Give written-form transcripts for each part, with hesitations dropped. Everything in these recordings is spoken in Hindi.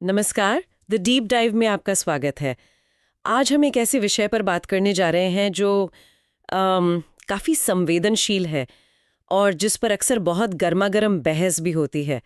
नमस्कार। द डीप डाइव में आपका स्वागत है। आज हम एक ऐसे विषय पर बात करने जा रहे हैं जो काफ़ी संवेदनशील है और जिस पर अक्सर बहुत गर्मागर्म बहस भी होती है।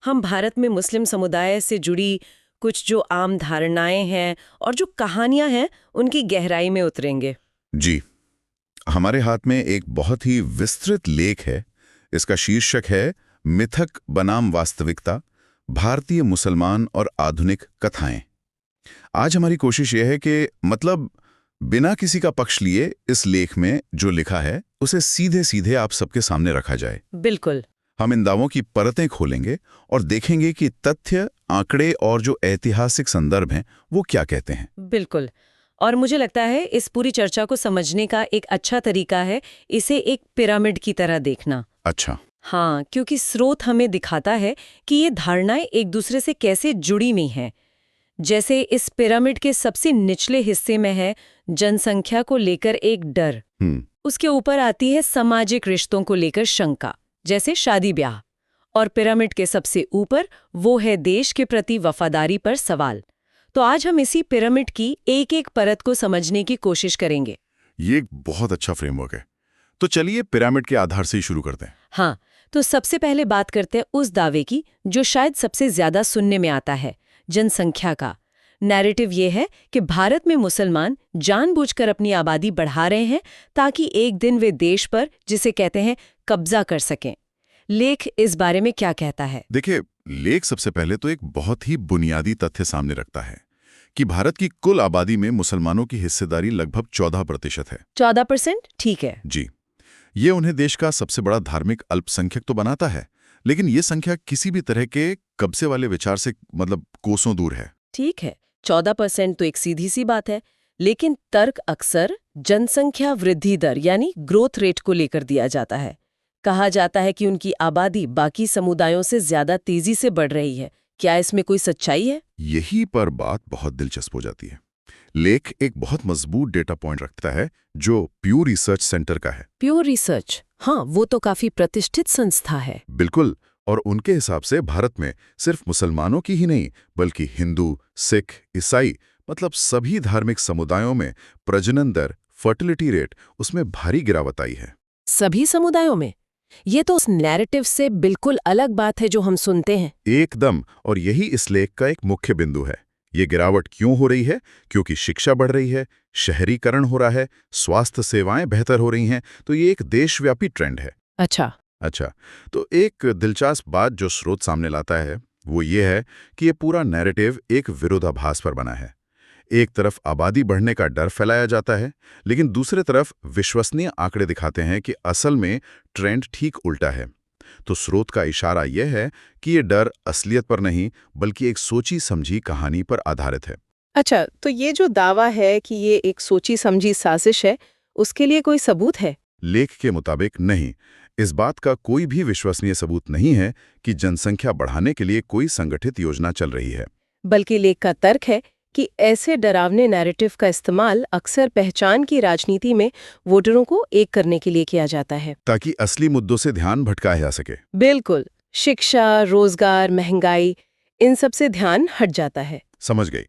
हम भारत में मुस्लिम समुदाय से जुड़ी कुछ जो आम धारणाएं हैं और जो कहानियां हैं उनकी गहराई में उतरेंगे। जी, हमारे हाथ में एक बहुत ही विस्तृत लेख है। इसका शीर्षक है मिथक बनाम वास्तविकता, भारतीय मुसलमान और आधुनिक कथाएं। आज हमारी कोशिश यह है कि बिना किसी का पक्ष लिए इस लेख में जो लिखा है उसे सीधे सीधे आप सबके सामने रखा जाए। बिल्कुल। हम इन दावों की परतें खोलेंगे और देखेंगे कि तथ्य, आंकड़े और जो ऐतिहासिक संदर्भ हैं वो क्या कहते हैं। बिल्कुल। और मुझे लगता है इस पूरी चर्चा को समझने का एक अच्छा तरीका है इसे एक पिरामिड की तरह देखना। अच्छा। हाँ, क्योंकि स्रोत हमें दिखाता है कि ये धारणाएं एक दूसरे से कैसे जुड़ी हुई हैं। जैसे इस पिरामिड के सबसे निचले हिस्से में है जनसंख्या को लेकर एक डर। उसके ऊपर आती है सामाजिक रिश्तों को लेकर शंका, जैसे शादी ब्याह। और पिरामिड के सबसे ऊपर वो है देश के प्रति वफादारी पर सवाल। तो आज हम इसी पिरामिड की एक एक परत को समझने की कोशिश करेंगे। ये एक बहुत अच्छा फ्रेमवर्क है। तो चलिए पिरामिड के आधार से ही शुरू करते हैं। हाँ, तो सबसे पहले बात करते हैं उस दावे की जो शायद सबसे ज्यादा सुनने में आता है, जनसंख्या का। नैरेटिव ये है कि भारत में मुसलमान जानबूझकर अपनी आबादी बढ़ा रहे हैं ताकि एक दिन वे देश पर, जिसे कहते हैं, कब्जा कर सकें। लेख इस बारे में क्या कहता है? देखिए, लेख सबसे पहले तो एक बहुत ही बुनियादी तथ्य सामने रखता है कि भारत की कुल आबादी में मुसलमानों की हिस्सेदारी लगभग 14% है। 14%? ठीक है। जी, ये उन्हें देश का सबसे बड़ा धार्मिक अल्पसंख्यक तो बनाता है, लेकिन ये संख्या किसी भी तरह के कब्जे वाले विचार से कोसों दूर है। ठीक है, 14% तो एक सीधी सी बात है, लेकिन तर्क अक्सर जनसंख्या वृद्धि दर यानी ग्रोथ रेट को लेकर दिया जाता है। कहा जाता है कि उनकी आबादी बाकी समुदायों से ज्यादा तेजी से बढ़ रही है। क्या इसमें कोई सच्चाई है? यही पर बात बहुत दिलचस्प हो जाती है। लेख एक बहुत मजबूत डेटा पॉइंट रखता है जो प्यू रिसर्च सेंटर का है। Pure research? हाँ, वो तो काफी प्रतिष्ठित संस्था है। बिल्कुल। और उनके हिसाब से भारत में सिर्फ मुसलमानों की ही नहीं बल्कि हिंदू, सिख, ईसाई सभी धार्मिक समुदायों में प्रजनन दर, फर्टिलिटी रेट उसमें भारी गिरावट आई है। सभी समुदायों में? ये तो उस नैरेटिव से बिल्कुल अलग बात है जो हम सुनते हैं। एकदम। और यही इस लेख का एक मुख्य बिंदु है। ये गिरावट क्यों हो रही है? क्योंकि शिक्षा बढ़ रही है, शहरीकरण हो रहा है, स्वास्थ्य सेवाएं बेहतर हो रही हैं। तो ये एक देशव्यापी ट्रेंड है। अच्छा, तो एक दिलचस्प बात जो स्रोत सामने लाता है वो ये है कि ये पूरा नैरेटिव एक विरोधाभास पर बना है। एक तरफ आबादी बढ़ने का डर फैलाया जाता है, लेकिन दूसरे तरफ विश्वसनीय आंकड़े दिखाते हैं कि असल में ट्रेंड ठीक उल्टा है। तो स्रोत का इशारा यह है कि ये डर असलियत पर नहीं बल्कि एक सोची समझी कहानी पर आधारित है। अच्छा, तो ये जो दावा है कि ये एक सोची समझी साजिश है, उसके लिए कोई सबूत है? लेख के मुताबिक नहीं। इस बात का कोई भी विश्वसनीय सबूत नहीं है कि जनसंख्या बढ़ाने के लिए कोई संगठित योजना चल रही है। बल्कि लेख का तर्क है कि ऐसे डरावने नैरेटिव का इस्तेमाल अक्सर पहचान की राजनीति में वोटरों को एक करने के लिए किया जाता है, ताकि असली मुद्दों से ध्यान भटकाया जा सके। बिल्कुल। शिक्षा, रोजगार, महंगाई, इन सब से ध्यान हट जाता है। समझ गई।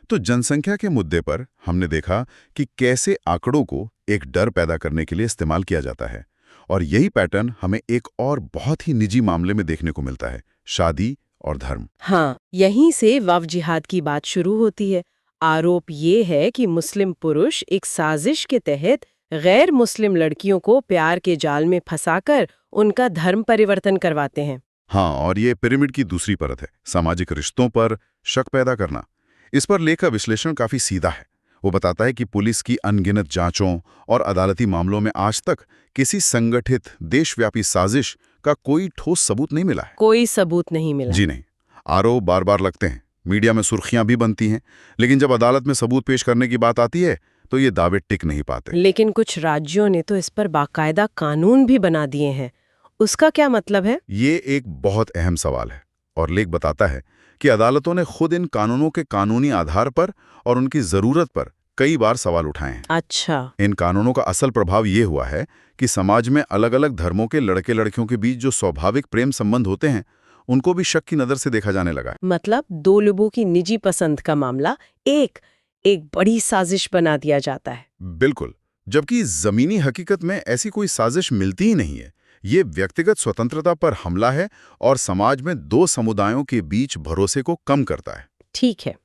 तो जनसंख्या के मुद्दे पर हमने देखा कि कैसे आंकड़ों को एक डर पैदा करने के लिए इस्तेमाल किया जाता है। और यही पैटर्न हमें एक और बहुत ही निजी मामले में देखने को मिलता है, शादी और धर्म। हाँ, यहीं से वाव जिहाद की बात शुरू होती है। आरोप ये है कि मुस्लिम पुरुष एक साजिश के तहत गैर मुस्लिम लड़कियों को प्यार के जाल में फंसाकर उनका धर्म परिवर्तन करवाते हैं। हाँ, और ये पिरामिड की दूसरी परत है, सामाजिक रिश्तों पर शक पैदा करना। इस पर लेख का विश्लेषण काफी सीधा है। वो बताता है कि पुलिस की अनगिनत जांचों और अदालती मामलों में आज तक किसी संगठित देशव्यापी साजिश का कोई ठोस सबूत नहीं मिला है। कोई सबूत नहीं मिला। जी नहीं। आरोप बार बार लगते हैं, मीडिया में सुर्खियां भी बनती हैं, लेकिन जब अदालत में सबूत पेश करने की बात आती है तो ये दावे टिक नहीं पाते। लेकिन कुछ राज्यों ने तो इस पर बाकायदा कानून भी बना दिए हैं। उसका क्या मतलब है? ये एक बहुत अहम सवाल है और लेख बताता है कि अदालतों ने खुद इन कानूनों के कानूनी आधार पर और उनकी जरूरत पर कई बार सवाल उठाए हैं। अच्छा। इन कानूनों का असल प्रभाव ये हुआ है कि समाज में अलग अलग धर्मों के लड़के लड़कियों के बीच जो स्वाभाविक प्रेम संबंध होते हैं उनको भी शक की नज़र से देखा जाने लगा है। मतलब दो लोगों की निजी पसंद का मामला एक बड़ी साजिश बना दिया जाता है। बिल्कुल, जबकि ज़मीनी हकीकत में ऐसी कोई साजिश मिलती ही नहीं है। ये व्यक्तिगत स्वतंत्रता पर हमला है और समाज में दो समुदायों के बीच भरोसे को कम करता है। ठीक है,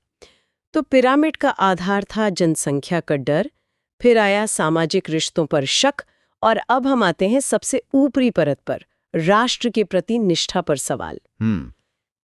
तो पिरामिड का आधार था जनसंख्या का डर, फिर आया सामाजिक रिश्तों पर शक, और अब हम आते हैं सबसे ऊपरी परत पर, राष्ट्र के प्रति निष्ठा पर सवाल।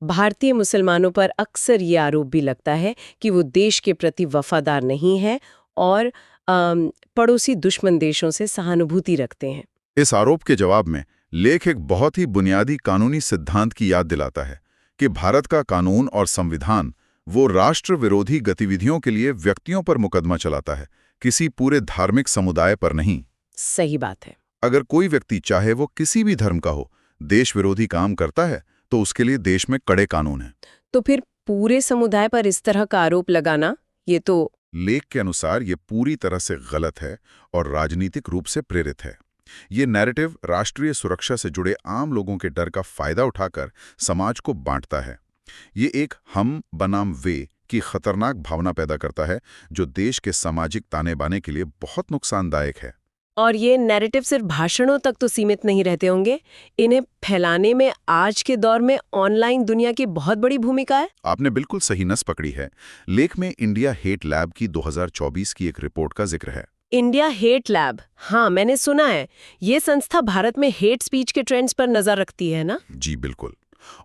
भारतीय मुसलमानों पर अक्सर ये आरोप भी लगता है कि वो देश के प्रति वफादार नहीं है और पड़ोसी दुश्मन देशों से सहानुभूति रखते हैं। इस आरोप के जवाब में लेख एक बहुत ही बुनियादी कानूनी सिद्धांत की याद दिलाता है कि भारत का कानून और संविधान वो राष्ट्र विरोधी गतिविधियों के लिए व्यक्तियों पर मुकदमा चलाता है, किसी पूरे धार्मिक समुदाय पर नहीं। सही बात है। अगर कोई व्यक्ति चाहे वो किसी भी धर्म का हो, देश विरोधी काम करता है तो उसके लिए देश में कड़े कानून हैं। तो फिर पूरे समुदाय पर इस तरह का आरोप लगाना, ये तो लेख के अनुसार ये पूरी तरह से गलत है और राजनीतिक रूप से प्रेरित है। ये नैरेटिव राष्ट्रीय सुरक्षा से जुड़े आम लोगों के डर का फायदा उठाकर समाज को बांटता है। ये एक हम बनाम वे की खतरनाक भावना पैदा करता है जो देश के सामाजिक ताने बाने के लिए बहुत नुकसानदायक है। और ये नैरेटिव सिर्फ भाषणों तक तो सीमित नहीं रहते होंगे, इन्हें फैलाने में आज के दौर में ऑनलाइन दुनिया की बहुत बड़ी भूमिका है। आपने बिल्कुल सही नस पकड़ी है। लेख में इंडिया हेट लैब की 2024 की एक रिपोर्ट का जिक्र है। इंडिया हेट लैब, हाँ मैंने सुना है। ये संस्था भारत में हेट स्पीच के ट्रेंड्स पर नजर रखती है ना? जी बिल्कुल।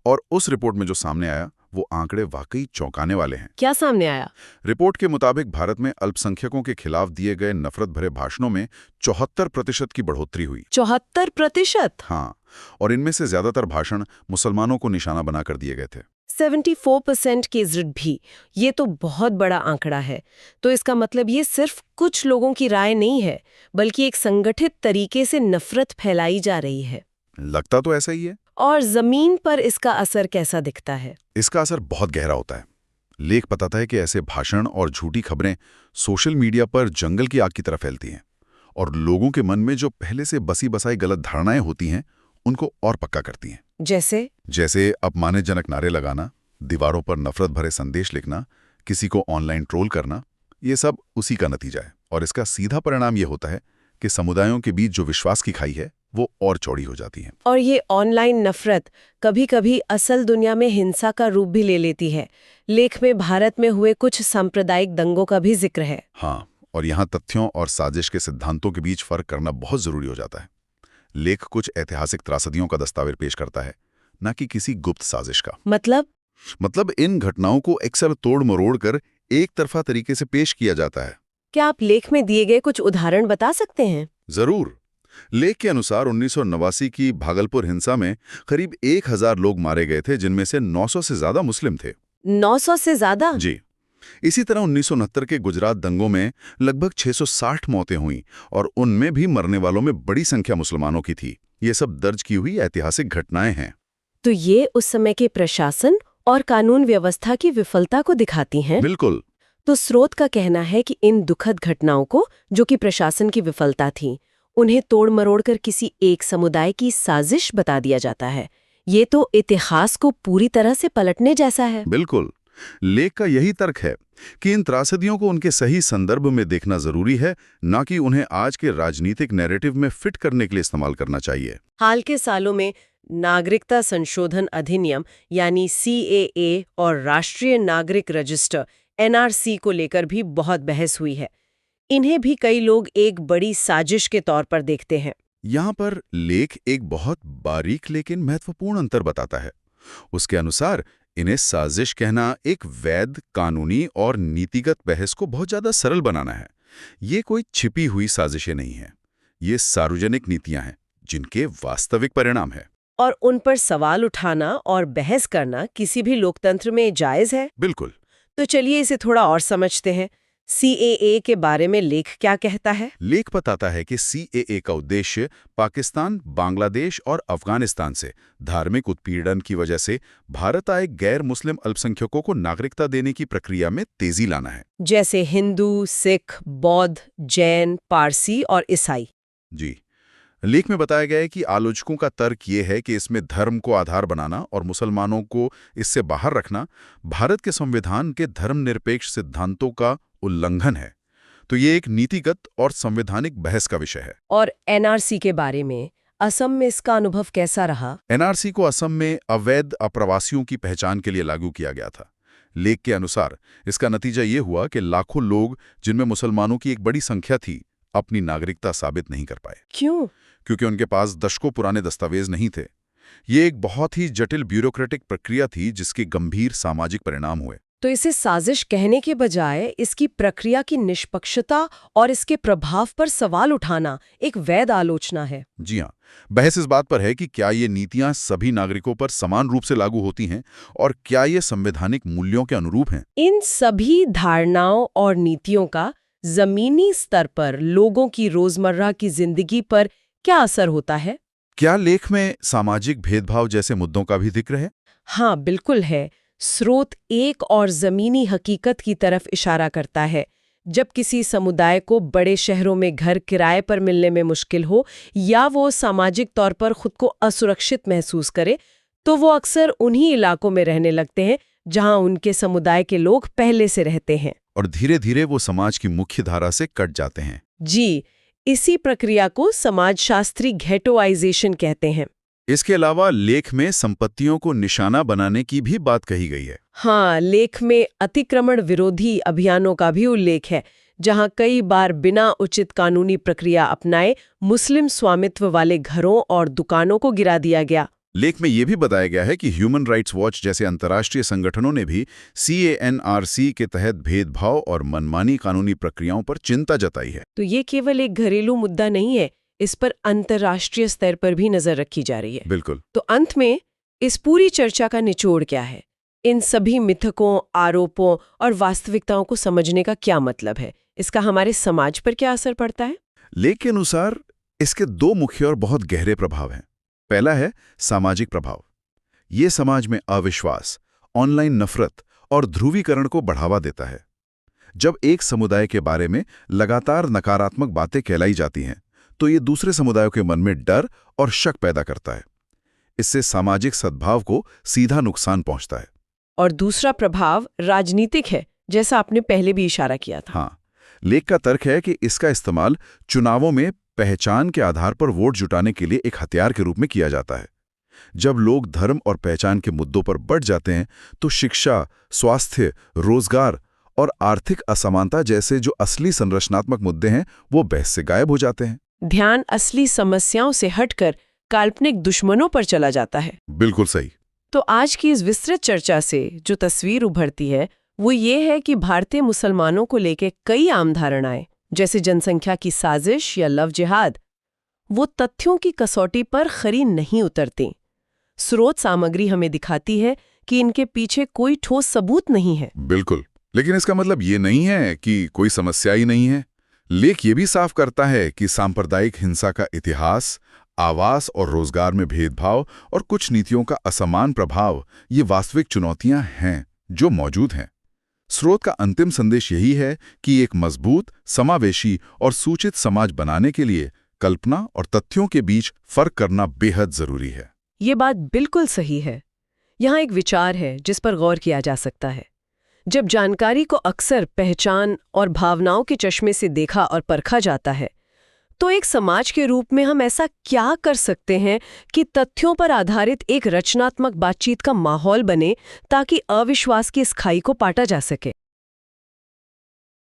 और उस रिपोर्ट में जो सामने आया वो आंकड़े वाकई चौंकाने वाले हैं। क्या सामने आया? रिपोर्ट के मुताबिक भारत में अल्पसंख्यकों के खिलाफ दिए गए नफरत भरे भाषणों में 74% की बढ़ोतरी हुई। 74%? हाँ, और इनमें से ज्यादातर भाषण मुसलमानों को निशाना बनाकर दिए गए थे। 74% की जिद भी, ये तो बहुत बड़ा आंकड़ा है। तो इसका मतलब ये सिर्फ कुछ लोगों की राय नहीं है, बल्कि एक संगठित तरीके से नफरत फैलाई जा रही है। लगता तो ऐसा ही है। और जमीन पर इसका असर कैसा दिखता है? इसका असर बहुत गहरा होता है। लेख बताता है कि ऐसे भाषण और झूठी खबरें सोशल मीडिया पर जंगल की आग की तरह फैलती हैं और लोगों के मन में जो पहले से बसी बसाई गलत धारणाएं होती हैं उनको और पक्का करती हैं। जैसे अपमानजनक नारे लगाना, दीवारों पर नफरत भरे संदेश लिखना, किसी को ऑनलाइन ट्रोल करना, ये सब उसी का नतीजा है। और इसका सीधा परिणाम ये होता है कि समुदायों के बीच जो विश्वास की खाई है वो और चौड़ी हो जाती है। और ये ऑनलाइन नफरत कभी-कभी असल दुनिया में हिंसा का रूप भी ले लेती है। लेख में भारत में हुए कुछ सांप्रदायिक दंगों का भी जिक्र है। हाँ, और यहाँ तथ्यों और साजिश के सिद्धांतों के बीच फर्क करना बहुत जरूरी हो जाता है। लेख कुछ ऐतिहासिक त्रासदियों का दस्तावेज पेश करता है, न कि किसी गुप्त साजिश का। मतलब इन घटनाओं को अक्सर तोड़ मरोड़ कर एक तरफा तरीके से पेश किया जाता है। क्या आप लेख में दिए गए कुछ उदाहरण बता सकते हैं? जरूर। लेख के अनुसार 1989 की भागलपुर हिंसा में करीब 1000 लोग मारे गए थे, जिनमें से 900 से ज्यादा मुस्लिम थे। 900 से ज्यादा? जी। इसी तरह 1969 के गुजरात दंगों में लगभग 660 मौतें हुईं और उनमें भी मरने वालों में बड़ी संख्या मुसलमानों की थी। ये सब दर्ज की हुई ऐतिहासिक घटनाएं हैं। तो ये उस समय के प्रशासन और कानून व्यवस्था की विफलता को दिखाती हैं? बिल्कुल। तो स्रोत का कहना है कि इन दुखद घटनाओं को, जो कि प्रशासन की विफलता थी, उन्हें तोड़ मरोड़ कर किसी एक समुदाय की साजिश बता दिया जाता है। ये तो इतिहास को पूरी तरह से पलटने जैसा है। बिल्कुल। लेख का यही तर्क है कि इन त्रासदियों को उनके सही संदर्भ में देखना जरूरी है, न कि उन्हें आज के राजनीतिक नैरेटिव में फिट करने के लिए इस्तेमाल करना चाहिए। हाल के सालों में नागरिकता संशोधन अधिनियम यानी CAA और राष्ट्रीय नागरिक रजिस्टर NRC को लेकर भी बहुत बहस हुई है। इन्हें भी कई लोग एक बड़ी साजिश के तौर पर देखते हैं। यहाँ पर लेख एक बहुत बारीक लेकिन महत्वपूर्ण अंतर बताता है। उसके अनुसार इन्हें साजिश कहना एक वैध, कानूनी और नीतिगत बहस को बहुत ज्यादा सरल बनाना है। ये कोई छिपी हुई साजिशें नहीं है, ये सार्वजनिक नीतियां हैं जिनके वास्तविक परिणाम है। और उन पर सवाल उठाना और बहस करना किसी भी लोकतंत्र में जायज है। बिल्कुल। तो चलिए इसे थोड़ा और समझते हैं। CAA के बारे में लेख क्या कहता है? लेख बताता है कि CAA का उद्देश्य पाकिस्तान, बांग्लादेश और अफगानिस्तान से धार्मिक उत्पीड़न की वजह से भारत आए गैर मुस्लिम अल्पसंख्यकों को नागरिकता देने की प्रक्रिया में तेजी लाना है। जैसे हिंदू, सिख, बौद्ध, जैन, पारसी और ईसाई। जी। लेख में बताया गया है कि आलोचकों का तर्क ये है कि इसमें धर्म को आधार बनाना और मुसलमानों को इससे बाहर रखना भारत के संविधान के धर्मनिरपेक्ष सिद्धांतों का उल्लंघन है। तो ये एक नीतिगत और संवैधानिक बहस का विषय है। और एनआरसी के बारे में असम में इसका अनुभव कैसा रहा? एनआरसी को असम में अवैध अप्रवासियों की पहचान के लिए लागू किया गया था। लेख के अनुसार इसका नतीजा ये हुआ कि लाखों लोग, जिनमें मुसलमानों की एक बड़ी संख्या थी, अपनी नागरिकता साबित नहीं कर पाए। क्यों? क्योंकि उनके पास दशकों पुराने दस्तावेज नहीं थे। ये एक बहुत ही जटिल ब्यूरोक्रेटिक प्रक्रिया थी जिसके गंभीर सामाजिक परिणाम हुए। तो इसे साजिश कहने के बजाय इसकी प्रक्रिया की निष्पक्षता और इसके प्रभाव पर सवाल उठाना एक वैध आलोचना है। जी हाँ, बहस इस बात पर है कि क्या ये नीतियां सभी नागरिकों पर समान रूप से लागू होती हैं और क्या ये संवैधानिक मूल्यों के अनुरूप हैं। इन सभी धारणाओं और नीतियों का जमीनी स्तर पर लोगों की रोजमर्रा की जिंदगी पर क्या असर होता है? क्या लेख में सामाजिक भेदभाव जैसे मुद्दों का भी जिक्र है? हाँ, बिल्कुल है। स्रोत एक और जमीनी हकीकत की तरफ इशारा करता है। जब किसी समुदाय को बड़े शहरों में घर किराए पर मिलने में मुश्किल हो या वो सामाजिक तौर पर खुद को असुरक्षित महसूस करे, तो वो अक्सर उन्हीं इलाकों में रहने लगते हैं जहां उनके समुदाय के लोग पहले से रहते हैं। और धीरे धीरे वो समाज की मुख्य धारा से कट जाते हैं। जी, इसी प्रक्रिया को समाजशास्त्री घेटोआइजेशन कहते हैं। इसके अलावा लेख में संपत्तियों को निशाना बनाने की भी बात कही गई है। हाँ, लेख में अतिक्रमण विरोधी अभियानों का भी उल्लेख है, जहां कई बार बिना उचित कानूनी प्रक्रिया अपनाए मुस्लिम स्वामित्व वाले घरों और दुकानों को गिरा दिया गया। लेख में यह भी बताया गया है कि ह्यूमन राइट्स वॉच जैसे अंतर्राष्ट्रीय संगठनों ने भी CANRC के तहत भेदभाव और मनमानी कानूनी प्रक्रियाओं पर चिंता जताई है। तो ये केवल एक घरेलू मुद्दा नहीं है, इस पर अंतर्राष्ट्रीय स्तर पर भी नजर रखी जा रही है। बिल्कुल। तो अंत में इस पूरी चर्चा का निचोड़ क्या है? इन सभी मिथकों, आरोपों और वास्तविकताओं को समझने का क्या मतलब है? इसका हमारे समाज पर क्या असर पड़ता है? लेख के अनुसार इसके दो मुख्य और बहुत गहरे प्रभाव हैं। पहला है सामाजिक प्रभाव। ये समाज में अविश्वास, ऑनलाइन नफरत और ध्रुवीकरण को बढ़ावा देता है। जब एक समुदाय के बारे में लगातार नकारात्मक बातें कहलाई जाती हैं, तो ये दूसरे समुदायों के मन में डर और शक पैदा करता है। इससे सामाजिक सद्भाव को सीधा नुकसान पहुंचता है। और दूसरा प्रभाव राजनीतिक है, जैसा आपने पहले भी इशारा किया था। हाँ, लेख का तर्क है कि इसका इस्तेमाल चुनावों में पहचान के आधार पर वोट जुटाने के लिए एक हथियार के रूप में किया जाता है। जब लोग धर्म और पहचान के मुद्दों पर बढ़ जाते हैं, तो शिक्षा, स्वास्थ्य, रोजगार और आर्थिक असमानता जैसे जो असली संरचनात्मक मुद्दे हैं, वो बहस से गायब हो जाते हैं। ध्यान असली समस्याओं से हटकर काल्पनिक दुश्मनों पर चला जाता है। बिल्कुल सही। तो आज की इस विस्तृत चर्चा से जो तस्वीर उभरती है वो ये है कि भारतीय मुसलमानों को लेकर कई आम धारणाएं, जैसे जनसंख्या की साजिश या लव जिहाद, वो तथ्यों की कसौटी पर खरी नहीं उतरती। स्रोत सामग्री हमें दिखाती है कि इनके पीछे कोई ठोस सबूत नहीं है। बिल्कुल, लेकिन इसका मतलब ये नहीं है कि कोई समस्या ही नहीं है। लेख ये भी साफ करता है कि सांप्रदायिक हिंसा का इतिहास, आवास और रोजगार में भेदभाव और कुछ नीतियों का असमान प्रभाव, ये वास्तविक चुनौतियां हैं जो मौजूद हैं। स्रोत का अंतिम संदेश यही है कि एक मजबूत, समावेशी और सूचित समाज बनाने के लिए कल्पना और तथ्यों के बीच फर्क करना बेहद जरूरी है। ये बात बिल्कुल सही है। यहाँ एक विचार है जिस पर गौर किया जा सकता है। जब जानकारी को अक्सर पहचान और भावनाओं के चश्मे से देखा और परखा जाता है, तो एक समाज के रूप में हम ऐसा क्या कर सकते हैं कि तथ्यों पर आधारित एक रचनात्मक बातचीत का माहौल बने ताकि अविश्वास की इस खाई को पाटा जा सके।